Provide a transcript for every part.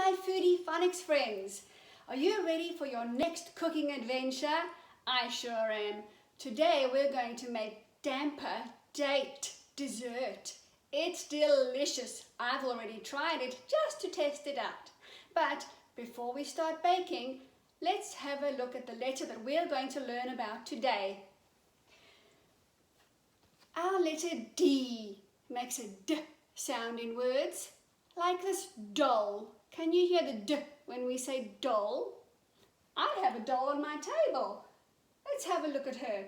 my foodie phonics friends. Are you ready for your next cooking adventure? I sure am. Today we're going to make damper date dessert. It's delicious. I've already tried it just to test it out. But before we start baking, let's have a look at the letter that we're going to learn about today. Our letter D makes a D sound in words, like this doll. Can you hear the D when we say doll? I have a doll on my table. Let's have a look at her.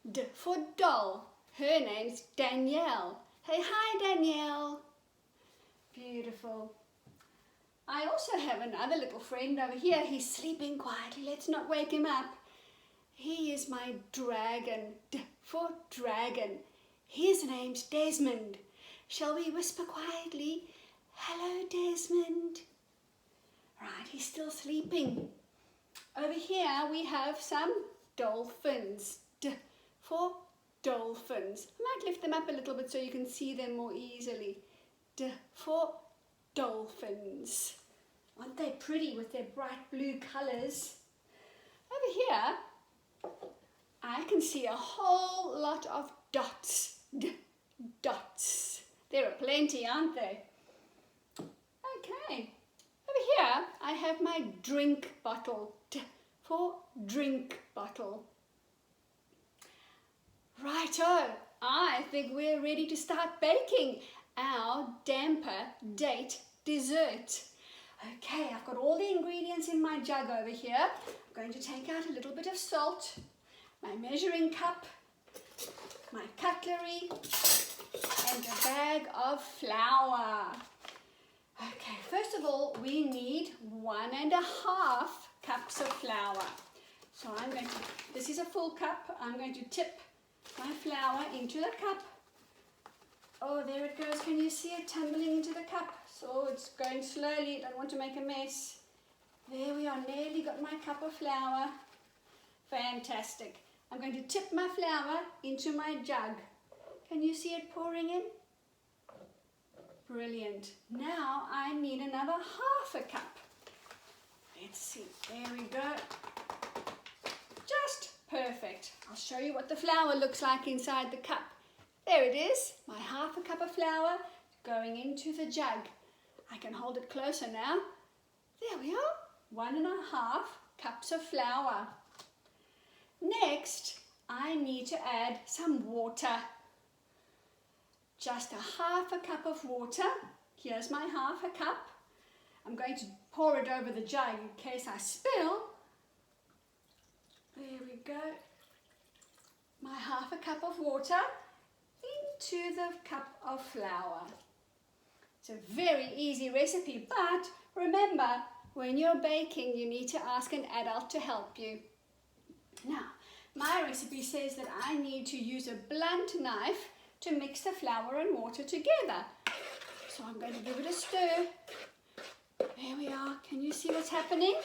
D for doll. Her name's Danielle. Hey, hi Danielle. Beautiful. I also have another little friend over here. He's sleeping quietly. Let's not wake him up. He is my dragon. D for dragon. His name's Desmond. Shall we whisper quietly? Hello, Desmond. Right, he's still sleeping. Over here we have some dolphins. D for dolphins. I might lift them up a little bit so you can see them more easily. D for dolphins. Aren't they pretty with their bright blue colours? Over here, I can see a whole lot of dots. D dots. There are plenty, aren't there? Okay. Over here, I have my drink bottle. D for drink bottle. Righto, I think we're ready to start baking our damper date dessert. Okay, I've got all the ingredients in my jug over here. I'm going to take out a little bit of salt, my measuring cup, my cutlery, and a bag of flour. Okay, first of all, we need 1.5 cups of flour. So this is a full cup. I'm going to tip my flour into the cup. Oh, there it goes. Can you see it tumbling into the cup? So it's going slowly. Don't want to make a mess. There we are. Nearly got my cup of flour. Fantastic. I'm going to tip my flour into my jug. Can you see it pouring in? Brilliant. Now I need another 1/2 cup. Let's see. There we go. Just perfect. I'll show you what the flour looks like inside the cup. There it is. My 1/2 cup of flour going into the jug. I can hold it closer now. There we are. 1.5 cups of flour. Next, I need to add some water. Just 1/2 cup of water. Here's my 1/2 cup. I'm going to pour it over the jug in case I spill. There we go. My 1/2 cup of water into the cup of flour. It's a very easy recipe, but remember, when you're baking, you need to ask an adult to help you. Now, my recipe says that I need to use a blunt knife to mix the flour and water together. So I'm going to give it a stir. There we are. Can you see what's happening?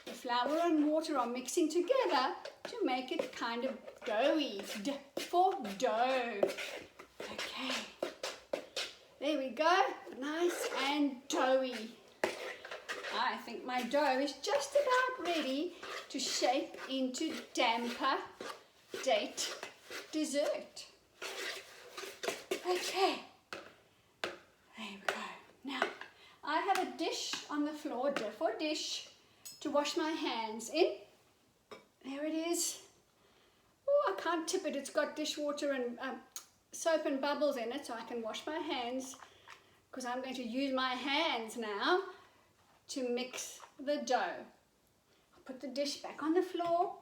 The flour and water are mixing together to make it kind of doughy. D for dough. Okay. There we go. Nice and doughy. I think my dough is just about ready to shape into damper date dessert. Okay, there we go. Now, I have a dish on the floor, for dish, to wash my hands in. There it is. Oh, I can't tip it. It's got dishwater and soap and bubbles in it, so I can wash my hands, because I'm going to use my hands now to mix the dough. I'll put the dish back on the floor.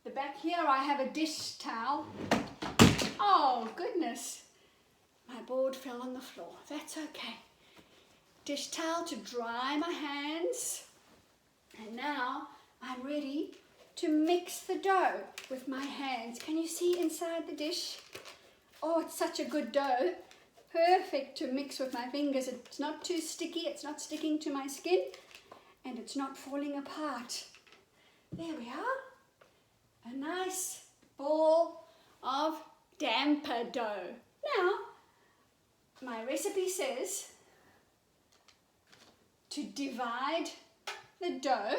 The back here I have a dish towel. Oh, goodness. My board fell on the floor. That's okay. Dish towel to dry my hands. And now I'm ready to mix the dough with my hands. Can you see inside the dish? Oh, it's such a good dough. Perfect to mix with my fingers. It's not too sticky. It's not sticking to my skin. And it's not falling apart. There we are. A nice ball of damper dough. Now, my recipe says to divide the dough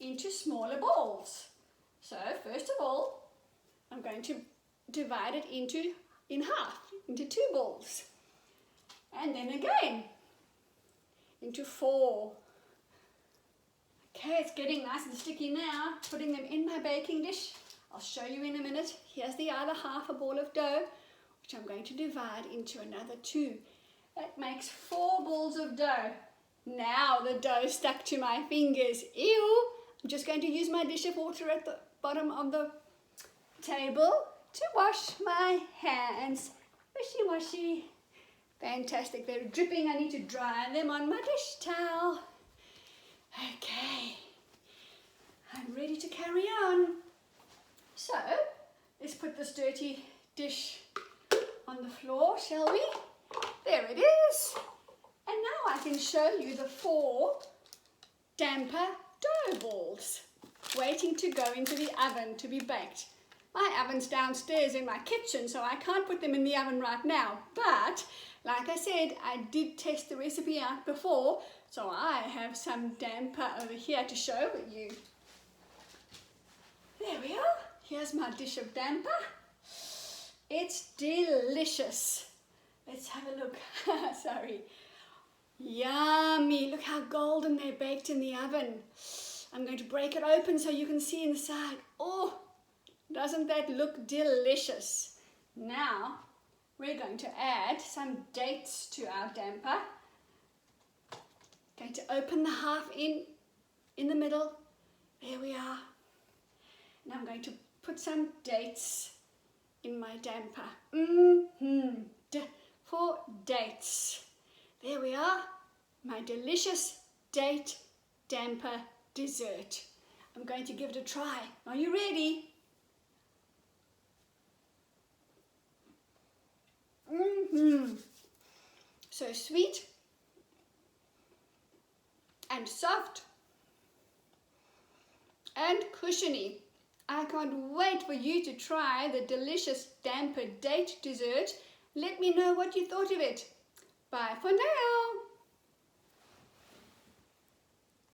into smaller balls. So first of all, I'm going to divide it in half, into 2 balls. And then again, into 4. Okay, it's getting nice and sticky now. Putting them in my baking dish. I'll show you in a minute. Here's the other half a ball of dough, which I'm going to divide into another 2. That makes 4 balls of dough. Now the dough stuck to my fingers. Ew! I'm just going to use my dish of water at the bottom of the table to wash my hands. Wishy-washy. Fantastic. They're dripping. I need to dry them on my dish towel. Okay. I'm ready to carry on. So, let's put this dirty dish on the floor, shall we? There it is. And now I can show you the 4 damper dough balls waiting to go into the oven to be baked. My oven's downstairs in my kitchen, so I can't put them in the oven right now. But, like I said, I did test the recipe out before, so I have some damper over here to show you. There we are. Here's my dish of damper. It's delicious. Let's have a look. Sorry. Yummy. Look how golden they're baked in the oven. I'm going to break it open so you can see inside. Oh, doesn't that look delicious? Now, we're going to add some dates to our damper. Going to open the half in the middle. There we are. And I'm going to put some dates in my damper. For dates. There we are. My delicious date damper dessert. I'm going to give it a try. Are you ready? So sweet and soft and cushiony. I can't wait for you to try the delicious damper date dessert. Let me know what you thought of it. Bye for now.